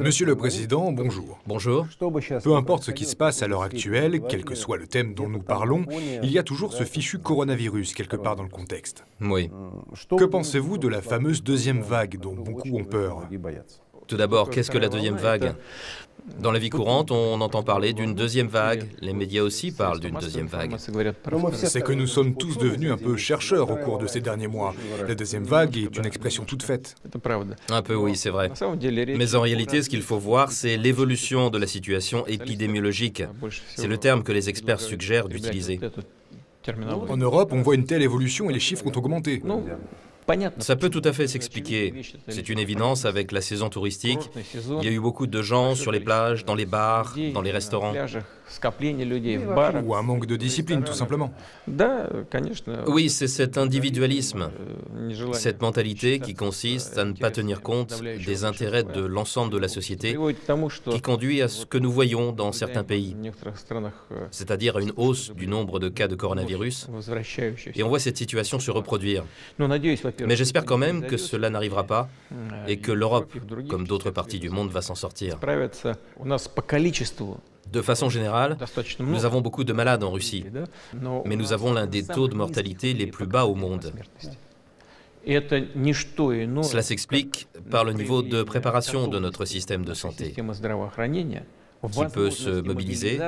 Monsieur le Président, bonjour. Bonjour. Peu importe ce qui se passe à l'heure actuelle, quel que soit le thème dont nous parlons, il y a toujours ce fichu coronavirus quelque part dans le contexte. Oui. Que pensez-vous de la fameuse deuxième vague dont beaucoup ont peur? Tout d'abord, qu'est-ce que la deuxième vague? Dans la vie courante, on entend parler d'une deuxième vague. Les médias aussi parlent d'une deuxième vague. C'est que nous sommes tous devenus un peu chercheurs au cours de ces derniers mois. La deuxième vague est une expression toute faite. Un peu, oui, c'est vrai. Mais en réalité, ce qu'il faut voir, c'est l'évolution de la situation épidémiologique. C'est le terme que les experts suggèrent d'utiliser. En Europe, on voit une telle évolution et les chiffres ont augmenté. Ça peut tout à fait s'expliquer. C'est une évidence avec la saison touristique. Il y a eu beaucoup de gens sur les plages, dans les bars, dans les restaurants. Ou un manque de discipline, tout simplement. Oui, c'est cet individualisme, cette mentalité qui consiste à ne pas tenir compte des intérêts de l'ensemble de la société, qui conduit à ce que nous voyons dans certains pays, c'est-à-dire à une hausse du nombre de cas de coronavirus. Et on voit cette situation se reproduire. Mais j'espère quand même que cela n'arrivera pas et que l'Europe, comme d'autres parties du monde, va s'en sortir. De façon générale, nous avons beaucoup de malades en Russie, mais nous avons l'un des taux de mortalité les plus bas au monde. Cela s'explique par le niveau de préparation de notre système de santé, qui peut se mobiliser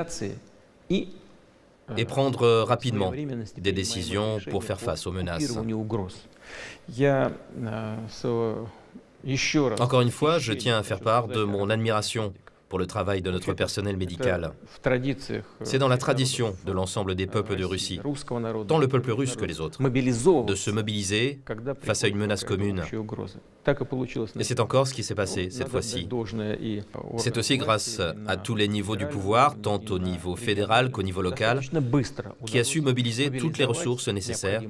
et prendre rapidement des décisions pour faire face aux menaces. Encore une fois, je tiens à faire part de mon admiration pour le travail de notre personnel médical. C'est dans la tradition de l'ensemble des peuples de Russie, tant le peuple russe que les autres, de se mobiliser face à une menace commune. Et c'est encore ce qui s'est passé cette fois-ci. C'est aussi grâce à tous les niveaux du pouvoir, tant au niveau fédéral qu'au niveau local, qui a su mobiliser toutes les ressources nécessaires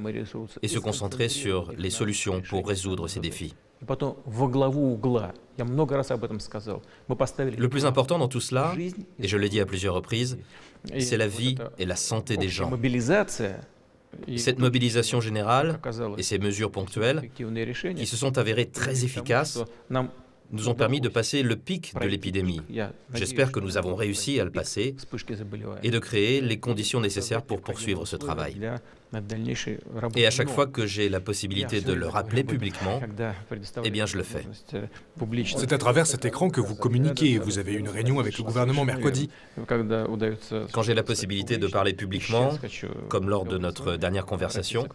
et se concentrer sur les solutions pour résoudre ces défis. Le plus important dans tout cela, et je l'ai dit à plusieurs reprises, c'est la vie et la santé des gens. Cette mobilisation générale et ces mesures ponctuelles, qui se sont avérées très efficaces, nous ont permis de passer le pic de l'épidémie. J'espère que nous avons réussi à le passer et de créer les conditions nécessaires pour poursuivre ce travail. Et à chaque fois que j'ai la possibilité de le rappeler publiquement, eh bien je le fais. C'est à travers cet écran que vous communiquez. Vous avez eu une réunion avec le gouvernement mercredi. Quand j'ai la possibilité de parler publiquement, comme lors de notre dernière conversation,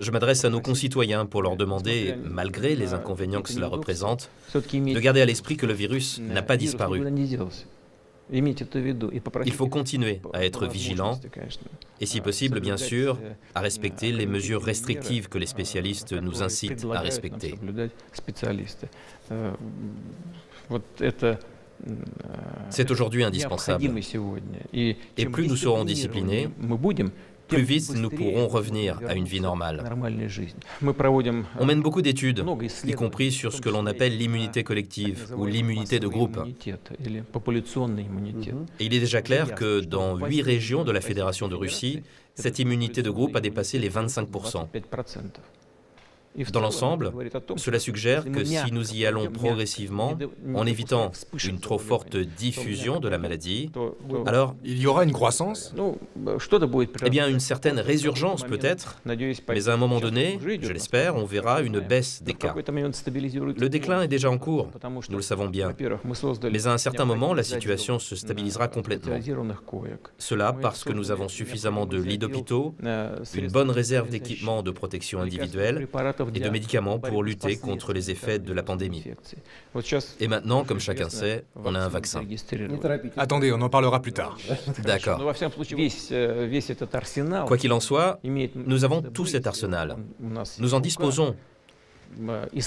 je m'adresse à nos concitoyens pour leur demander, malgré les inconvénients que cela représente, de garder à l'esprit que le virus n'a pas disparu. Il faut continuer à être vigilant et, si possible, bien sûr, à respecter les mesures restrictives que les spécialistes nous incitent à respecter. C'est aujourd'hui indispensable. Et plus nous serons disciplinés, plus vite nous pourrons revenir à une vie normale. On mène beaucoup d'études, y compris sur ce que l'on appelle l'immunité collective ou l'immunité de groupe. Et il est déjà clair que dans 8 régions de la Fédération de Russie, cette immunité de groupe a dépassé les 25%. Dans l'ensemble, cela suggère que si nous y allons progressivement, en évitant une trop forte diffusion de la maladie, alors Il y aura une croissance? eh bien, une certaine résurgence peut-être, mais à un moment donné, je l'espère, on verra une baisse des cas. Le déclin est déjà en cours, nous le savons bien, mais à un certain moment, la situation se stabilisera complètement. Cela parce que nous avons suffisamment de lits d'hôpitaux, une bonne réserve d'équipements de protection individuelle et de médicaments pour lutter contre les effets de la pandémie. Et maintenant, comme chacun sait, on a un vaccin. Attendez, on en parlera plus tard. D'accord. Quoi qu'il en soit, nous avons tout cet arsenal. Nous en disposons.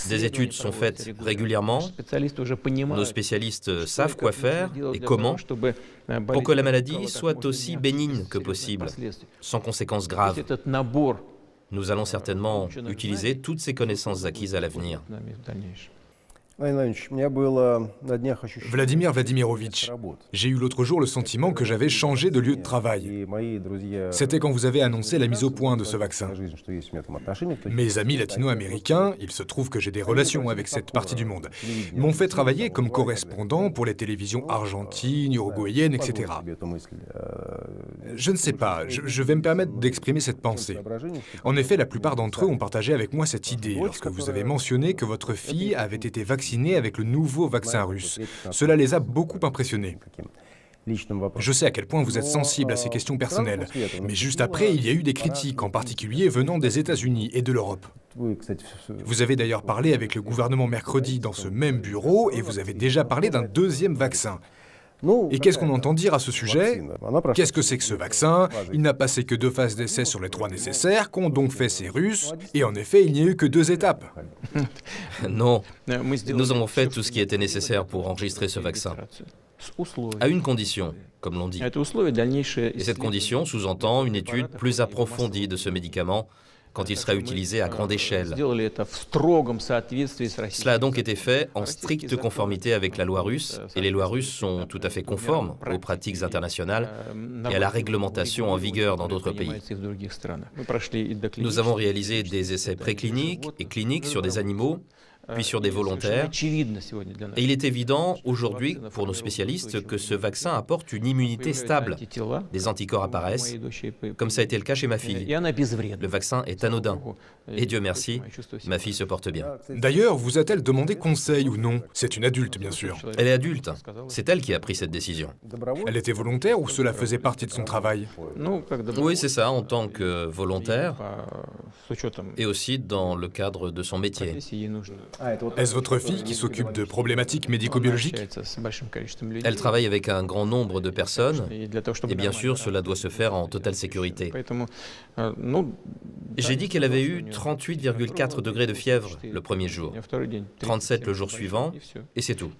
Des études sont faites régulièrement. Nos spécialistes savent quoi faire et comment pour que la maladie soit aussi bénigne que possible, sans conséquences graves. Nous allons certainement utiliser toutes ces connaissances acquises à l'avenir. Vladimir Vladimirovitch, j'ai eu l'autre jour le sentiment que j'avais changé de lieu de travail. C'était quand vous avez annoncé la mise au point de ce vaccin. Mes amis latino-américains, il se trouve que j'ai des relations avec cette partie du monde, m'ont fait travailler comme correspondant pour les télévisions argentines, uruguayennes, etc. Je ne sais pas, je vais me permettre d'exprimer cette pensée. En effet, la plupart d'entre eux ont partagé avec moi cette idée lorsque vous avez mentionné que votre fille avait été vaccinée avec le nouveau vaccin russe. Cela les a beaucoup impressionnés. Je sais à quel point vous êtes sensible à ces questions personnelles, mais juste après, il y a eu des critiques, en particulier venant des États-Unis et de l'Europe. Vous avez d'ailleurs parlé avec le gouvernement mercredi dans ce même bureau et vous avez déjà parlé d'un deuxième vaccin. Et qu'est-ce qu'on entend dire à ce sujet? Qu'est-ce que c'est que ce vaccin? Il n'a passé que 2 phases d'essai sur les 3 nécessaires, qu'ont donc fait ces Russes? Et en effet, il n'y a eu que 2 étapes. Non, nous avons fait tout ce qui était nécessaire pour enregistrer ce vaccin. À une condition, comme l'on dit. Et cette condition sous-entend une étude plus approfondie de ce médicament quand il sera utilisé à grande échelle. Cela a donc été fait en stricte conformité avec la loi russe, et les lois russes sont tout à fait conformes aux pratiques internationales et à la réglementation en vigueur dans d'autres pays. Nous avons réalisé des essais précliniques et cliniques sur des animaux, puis sur des volontaires. Et il est évident aujourd'hui pour nos spécialistes que ce vaccin apporte une immunité stable. Des anticorps apparaissent, comme ça a été le cas chez ma fille. Le vaccin est anodin. Et Dieu merci, ma fille se porte bien. D'ailleurs, vous a-t-elle demandé conseil ou non? C'est une adulte, bien sûr. Elle est adulte. C'est elle qui a pris cette décision. Elle était volontaire ou cela faisait partie de son travail? Oui, c'est ça, en tant que volontaire, et aussi dans le cadre de son métier. Est-ce votre fille qui s'occupe de problématiques médico-biologiques? Elle travaille avec un grand nombre de personnes, et bien sûr, cela doit se faire en totale sécurité. J'ai dit qu'elle avait eu 38,4 degrés de fièvre le premier jour, 37 le jour suivant, et c'est tout.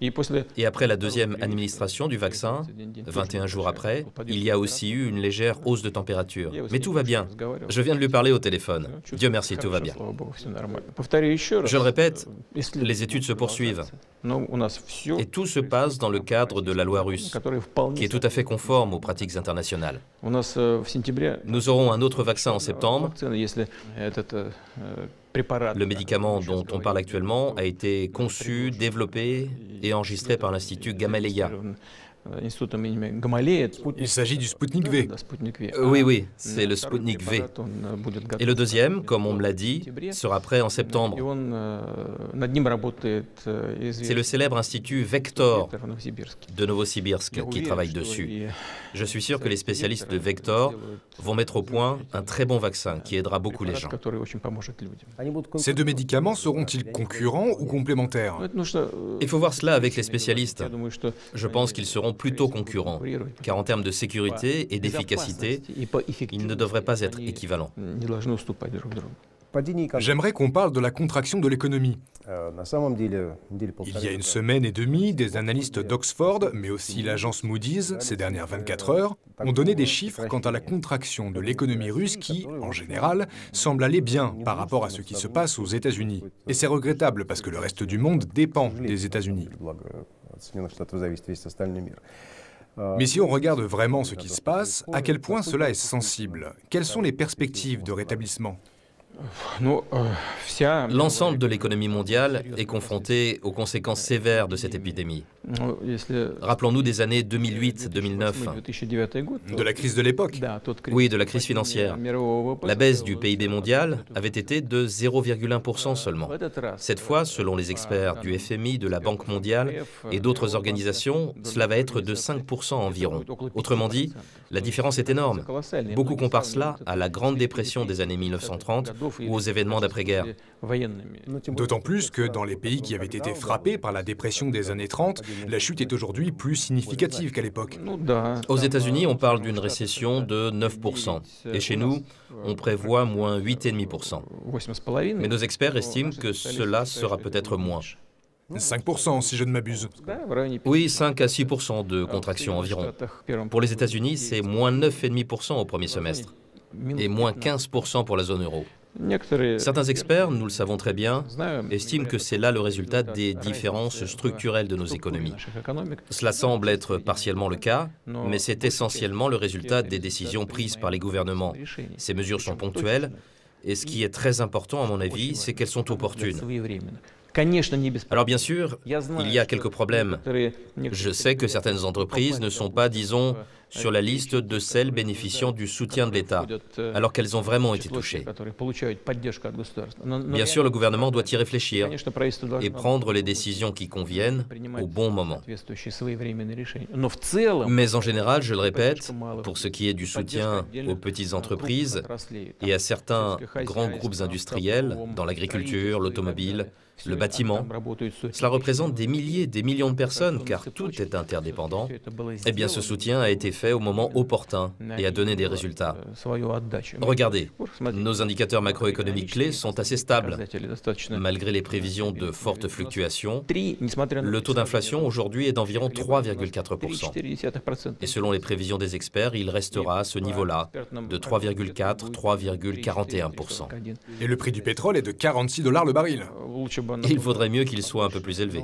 Et après la deuxième administration du vaccin, 21 jours après, il y a aussi eu une légère hausse de température. Mais tout va bien. Je viens de lui parler au téléphone. Dieu merci, tout va bien. Je le répète, les études se poursuivent. Et tout se passe dans le cadre de la loi russe, qui est tout à fait conforme aux pratiques internationales. Nous aurons un autre vaccin en septembre. Le médicament dont on parle actuellement a été conçu, développé et enregistré par l'Institut Gamaleya. Il s'agit du Sputnik V. Oui, c'est le Sputnik V. Et le deuxième, comme on me l'a dit, sera prêt en septembre. C'est le célèbre institut Vektor de Novosibirsk qui travaille dessus. Je suis sûr que les spécialistes de Vektor vont mettre au point un très bon vaccin qui aidera beaucoup les gens. Ces 2 médicaments seront-ils concurrents ou complémentaires? Il faut voir cela avec les spécialistes. Je pense qu'ils seront plutôt concurrents, car en termes de sécurité et d'efficacité, ils ne devraient pas être équivalents. J'aimerais qu'on parle de la contraction de l'économie. Il y a 1 semaine et demie, des analystes d'Oxford, mais aussi l'agence Moody's, ces dernières 24 heures, ont donné des chiffres quant à la contraction de l'économie russe qui, en général, semble aller bien par rapport à ce qui se passe aux États-Unis. Et c'est regrettable parce que le reste du monde dépend des États-Unis. Mais si on regarde vraiment ce qui se passe, à quel point cela est sensible? Quelles sont les perspectives de rétablissement? L'ensemble de l'économie mondiale est confronté aux conséquences sévères de cette épidémie. Rappelons-nous des années 2008-2009. De la crise de l'époque? Oui, de la crise financière. La baisse du PIB mondial avait été de 0,1% seulement. Cette fois, selon les experts du FMI, de la Banque mondiale et d'autres organisations, cela va être de 5% environ. Autrement dit, la différence est énorme. Beaucoup comparent cela à la Grande Dépression des années 1930 ou aux événements d'après-guerre. D'autant plus que dans les pays qui avaient été frappés par la dépression des années 30, la chute est aujourd'hui plus significative qu'à l'époque. Aux États-Unis, on parle d'une récession de 9%. Et chez nous, on prévoit moins 8,5%. Mais nos experts estiment que cela sera peut-être moins. 5% si je ne m'abuse. Oui, 5 à 6% de contraction environ. Pour les États-Unis, c'est moins 9,5% au premier semestre. Et moins 15% pour la zone euro. Certains experts, nous le savons très bien, estiment que c'est là le résultat des différences structurelles de nos économies. Cela semble être partiellement le cas, mais c'est essentiellement le résultat des décisions prises par les gouvernements. Ces mesures sont ponctuelles, et ce qui est très important à mon avis, c'est qu'elles sont opportunes. Alors bien sûr, il y a quelques problèmes. Je sais que certaines entreprises ne sont pas, disons, sur la liste de celles bénéficiant du soutien de l'État, alors qu'elles ont vraiment été touchées. Bien sûr, le gouvernement doit y réfléchir et prendre les décisions qui conviennent au bon moment. Mais en général, je le répète, pour ce qui est du soutien aux petites entreprises et à certains grands groupes industriels dans l'agriculture, l'automobile, le bâtiment, cela représente des milliers, des millions de personnes, car tout est interdépendant. Eh bien, ce soutien a été fait au moment opportun et a donné des résultats. Regardez, nos indicateurs macroéconomiques clés sont assez stables. Malgré les prévisions de fortes fluctuations, le taux d'inflation aujourd'hui est d'environ 3,4%. Et selon les prévisions des experts, il restera à ce niveau-là, de 3,4-3,41%. Et le prix du pétrole est de $46 le baril. Il faudrait mieux qu'il soit un peu plus élevé.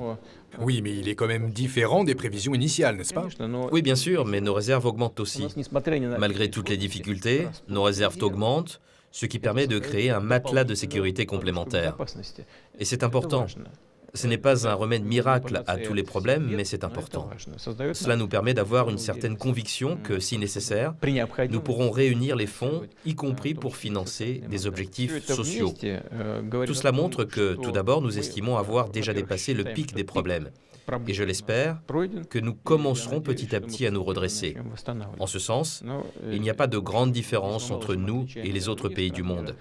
Oui, mais il est quand même différent des prévisions initiales, n'est-ce pas? Oui, bien sûr, mais nos réserves augmentent aussi. Malgré toutes les difficultés, nos réserves augmentent, ce qui permet de créer un matelas de sécurité complémentaire. Et c'est important. Ce n'est pas un remède miracle à tous les problèmes, mais c'est important. Cela nous permet d'avoir une certaine conviction que, si nécessaire, nous pourrons réunir les fonds, y compris pour financer des objectifs sociaux. Tout cela montre que, tout d'abord, nous estimons avoir déjà dépassé le pic des problèmes. Et je l'espère, que nous commencerons petit à petit à nous redresser. En ce sens, il n'y a pas de grande différence entre nous et les autres pays du monde.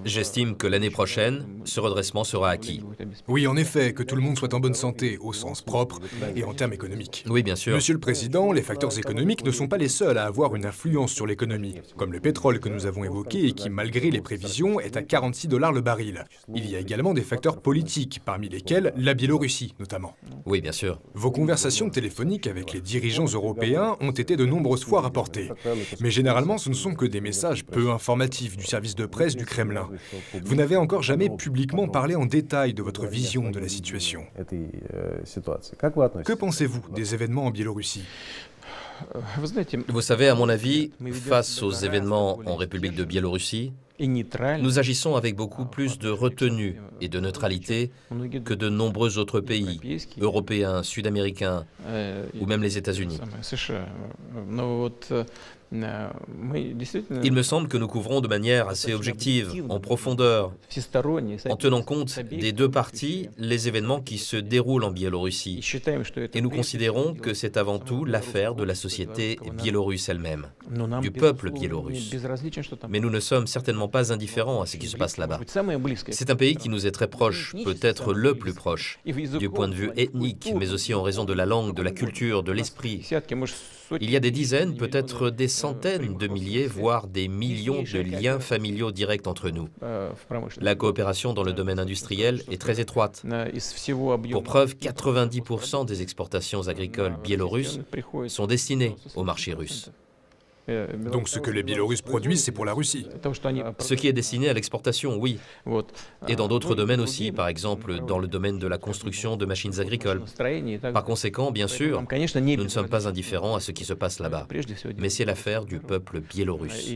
J'estime que l'année prochaine, ce redressement sera acquis. Oui, en effet, que tout le monde soit en bonne santé, au sens propre et en termes économiques. Oui, bien sûr. Monsieur le Président, les facteurs économiques ne sont pas les seuls à avoir une influence sur l'économie, comme le pétrole que nous avons évoqué et qui, malgré les prévisions, est à $46 le baril. Il y a également des facteurs politiques, parmi lesquels la Biélorussie, notamment. Oui, bien sûr. Vos conversations téléphoniques avec les dirigeants européens ont été de nombreuses fois rapportées. Mais généralement, ce ne sont que des messages peu informatifs du service de presse du Kremlin. Vous n'avez encore jamais publiquement parlé en détail de votre vision de la situation. Que pensez-vous des événements en Biélorussie? Vous savez, à mon avis, face aux événements en République de Biélorussie, nous agissons avec beaucoup plus de retenue et de neutralité que de nombreux autres pays, européens, sud-américains ou même les États-Unis. Il me semble que nous couvrons de manière assez objective, en profondeur, en tenant compte des deux parties, les événements qui se déroulent en Biélorussie. Et nous considérons que c'est avant tout l'affaire de la société biélorusse elle-même, du peuple biélorusse. Mais nous ne sommes certainement pas indifférents à ce qui se passe là-bas. C'est un pays qui nous est très proche, peut-être le plus proche, du point de vue ethnique, mais aussi en raison de la langue, de la culture, de l'esprit. Il y a des dizaines, peut-être des centaines de milliers, voire des millions de liens familiaux directs entre nous. La coopération dans le domaine industriel est très étroite. Pour preuve, 90% des exportations agricoles biélorusses sont destinées au marché russe. Donc ce que les Biélorusses produisent, c'est pour la Russie. Ce qui est destiné à l'exportation, oui. Et dans d'autres domaines aussi, par exemple dans le domaine de la construction de machines agricoles. Par conséquent, bien sûr, nous ne sommes pas indifférents à ce qui se passe là-bas. Mais c'est l'affaire du peuple biélorusse.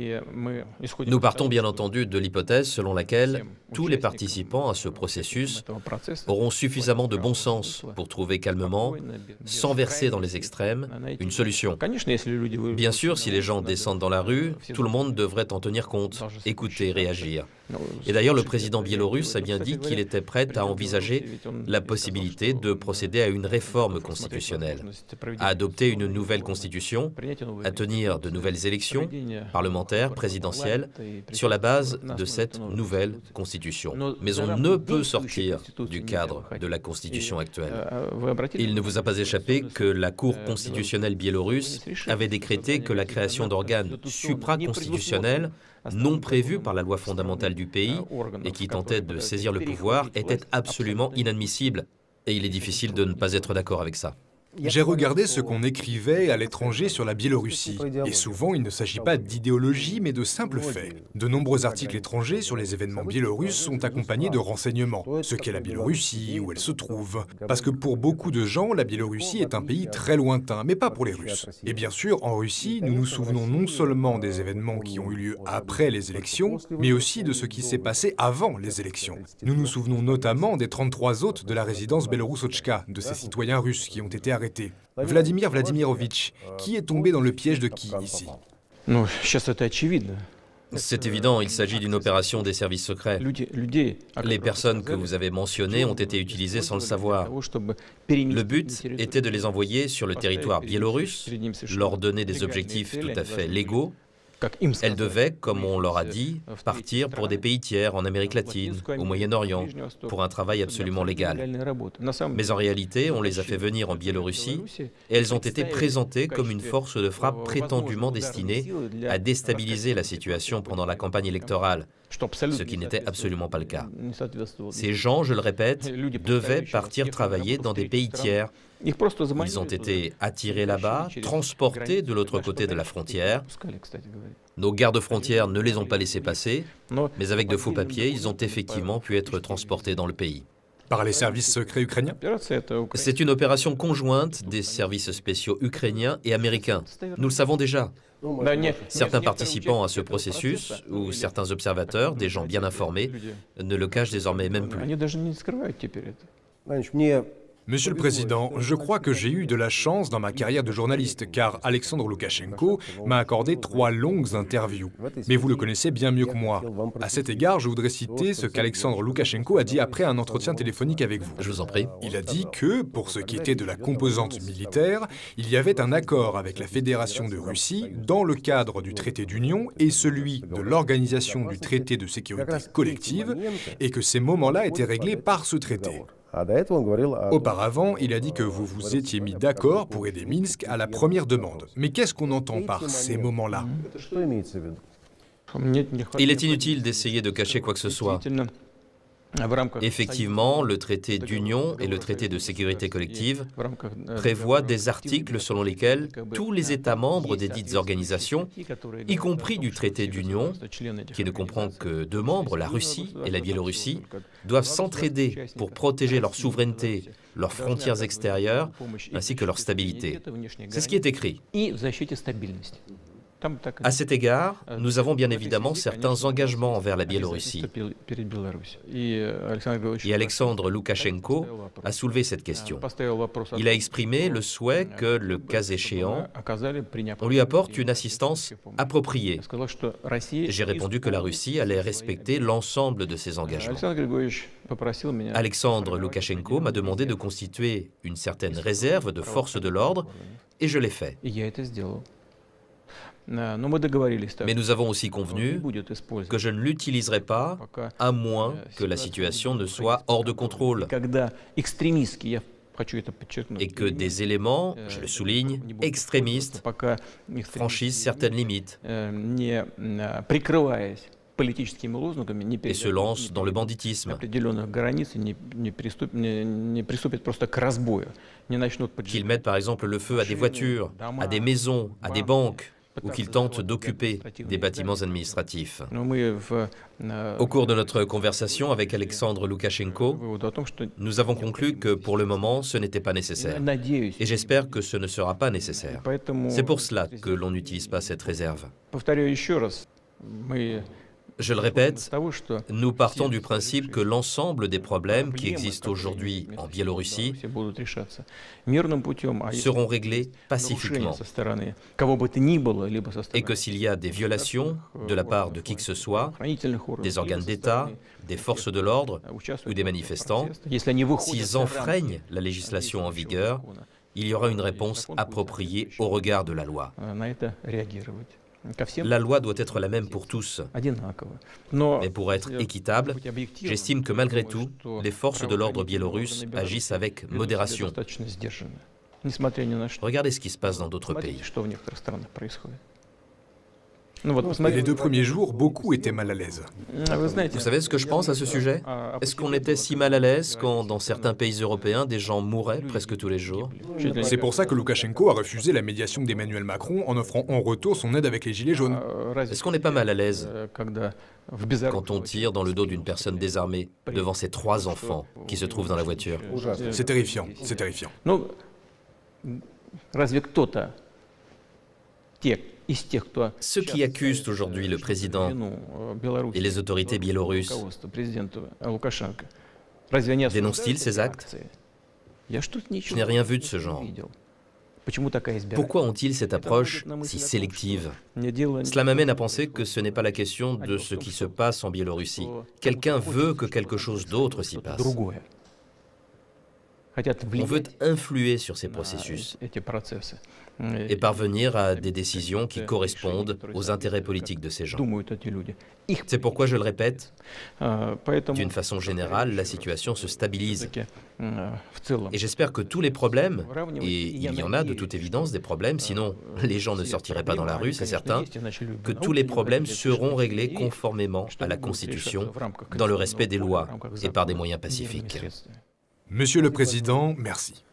Nous partons bien entendu de l'hypothèse selon laquelle tous les participants à ce processus auront suffisamment de bon sens pour trouver calmement, sans verser dans les extrêmes, une solution. Bien sûr, si les gens descendent dans la rue, tout le monde devrait en tenir compte, écouter, réagir. Et d'ailleurs, le président biélorusse a bien dit qu'il était prêt à envisager la possibilité de procéder à une réforme constitutionnelle, à adopter une nouvelle constitution, à tenir de nouvelles élections parlementaires, présidentielles, sur la base de cette nouvelle constitution. Mais on ne peut sortir du cadre de la constitution actuelle. Il ne vous a pas échappé que la Cour constitutionnelle biélorusse avait décrété que la création d'organes supraconstitutionnels non prévus par la loi fondamentale du pays et qui tentaient de saisir le pouvoir était absolument inadmissible. Et il est difficile de ne pas être d'accord avec ça. J'ai regardé ce qu'on écrivait à l'étranger sur la Biélorussie, et souvent il ne s'agit pas d'idéologie mais de simples faits. De nombreux articles étrangers sur les événements biélorusses sont accompagnés de renseignements, ce qu'est la Biélorussie, où elle se trouve. Parce que pour beaucoup de gens, la Biélorussie est un pays très lointain, mais pas pour les Russes. Et bien sûr, en Russie, nous nous souvenons non seulement des événements qui ont eu lieu après les élections, mais aussi de ce qui s'est passé avant les élections. Nous nous souvenons notamment des 33 hôtes de la résidence Belorousochka, de ces citoyens russes qui ont été arrêtés. Vladimir Vladimirovitch, qui est tombé dans le piège de qui ici? C'est évident, il s'agit d'une opération des services secrets. Les personnes que vous avez mentionnées ont été utilisées sans le savoir. Le but était de les envoyer sur le territoire biélorusse, leur donner des objectifs tout à fait légaux. Elles devaient, comme on leur a dit, partir pour des pays tiers en Amérique latine, au Moyen-Orient, pour un travail absolument légal. Mais en réalité, on les a fait venir en Biélorussie et elles ont été présentées comme une force de frappe prétendument destinée à déstabiliser la situation pendant la campagne électorale, ce qui n'était absolument pas le cas. Ces gens, je le répète, devaient partir travailler dans des pays tiers. Ils ont été attirés là-bas, transportés de l'autre côté de la frontière. Nos gardes-frontières ne les ont pas laissés passer, mais avec de faux papiers, ils ont effectivement pu être transportés dans le pays. Par les services secrets ukrainiens? C'est une opération conjointe des services spéciaux ukrainiens et américains. Nous le savons déjà. Certains participants à ce processus, ou certains observateurs, des gens bien informés, ne le cachent désormais même plus. Monsieur le Président, je crois que j'ai eu de la chance dans ma carrière de journaliste, car Alexandre Loukachenko m'a accordé 3 longues interviews. Mais vous le connaissez bien mieux que moi. À cet égard, je voudrais citer ce qu'Alexandre Loukachenko a dit après un entretien téléphonique avec vous. Je vous en prie. Il a dit que, pour ce qui était de la composante militaire, il y avait un accord avec la Fédération de Russie dans le cadre du traité d'union et celui de l'organisation du traité de sécurité collective, et que ces moments-là étaient réglés par ce traité. Auparavant, il a dit que vous vous étiez mis d'accord pour aider Minsk à la première demande. Mais qu'est-ce qu'on entend par ces moments-là? Il est inutile d'essayer de cacher quoi que ce soit. Effectivement, le traité d'union et le traité de sécurité collective prévoient des articles selon lesquels tous les États membres des dites organisations, y compris du traité d'union, qui ne comprend que 2 membres, la Russie et la Biélorussie, doivent s'entraider pour protéger leur souveraineté, leurs frontières extérieures, ainsi que leur stabilité. C'est ce qui est écrit. À cet égard, nous avons bien évidemment certains engagements envers la Biélorussie. Et Alexandre Loukachenko a soulevé cette question. Il a exprimé le souhait que, le cas échéant, on lui apporte une assistance appropriée. J'ai répondu que la Russie allait respecter l'ensemble de ses engagements. Alexandre Loukachenko m'a demandé de constituer une certaine réserve de forces de l'ordre, et je l'ai fait. Mais nous avons aussi convenu que je ne l'utiliserai pas à moins que la situation ne soit hors de contrôle et que des éléments, je le souligne, extrémistes, franchissent certaines limites et se lancent dans le banditisme, qu'ils mettent par exemple le feu à des voitures, à des maisons, à des banques, ou qu'ils tentent d'occuper des bâtiments administratifs. Au cours de notre conversation avec Alexandre Loukachenko, nous avons conclu que pour le moment, ce n'était pas nécessaire. Et j'espère que ce ne sera pas nécessaire. C'est pour cela que l'on n'utilise pas cette réserve. Je le répète, nous partons du principe que l'ensemble des problèmes qui existent aujourd'hui en Biélorussie seront réglés pacifiquement et que s'il y a des violations de la part de qui que ce soit, des organes d'État, des forces de l'ordre ou des manifestants, s'ils enfreignent la législation en vigueur, il y aura une réponse appropriée au regard de la loi. La loi doit être la même pour tous. Mais pour être équitable, j'estime que malgré tout, les forces de l'ordre biélorusses agissent avec modération. Regardez ce qui se passe dans d'autres pays. Les 2 premiers jours, beaucoup étaient mal à l'aise. Vous savez ce que je pense à ce sujet? Est-ce qu'on était si mal à l'aise quand, dans certains pays européens, des gens mouraient presque tous les jours? C'est pour ça que Loukachenko a refusé la médiation d'Emmanuel Macron en offrant en retour son aide avec les Gilets jaunes. Est-ce qu'on n'est pas mal à l'aise quand on tire dans le dos d'une personne désarmée devant ses 3 enfants qui se trouvent dans la voiture? C'est terrifiant, c'est terrifiant. Ceux qui accusent aujourd'hui le président et les autorités biélorusses dénoncent-ils ces actes? Je n'ai rien vu de ce genre. Pourquoi ont-ils cette approche si sélective? Cela m'amène à penser que ce n'est pas la question de ce qui se passe en Biélorussie. Quelqu'un veut que quelque chose d'autre s'y passe. On veut influer sur ces processus et parvenir à des décisions qui correspondent aux intérêts politiques de ces gens. C'est pourquoi, je le répète, d'une façon générale, la situation se stabilise. Et j'espère que tous les problèmes, et il y en a de toute évidence des problèmes, sinon les gens ne sortiraient pas dans la rue, c'est certain, que tous les problèmes seront réglés conformément à la Constitution, dans le respect des lois et par des moyens pacifiques. Monsieur le Président, merci.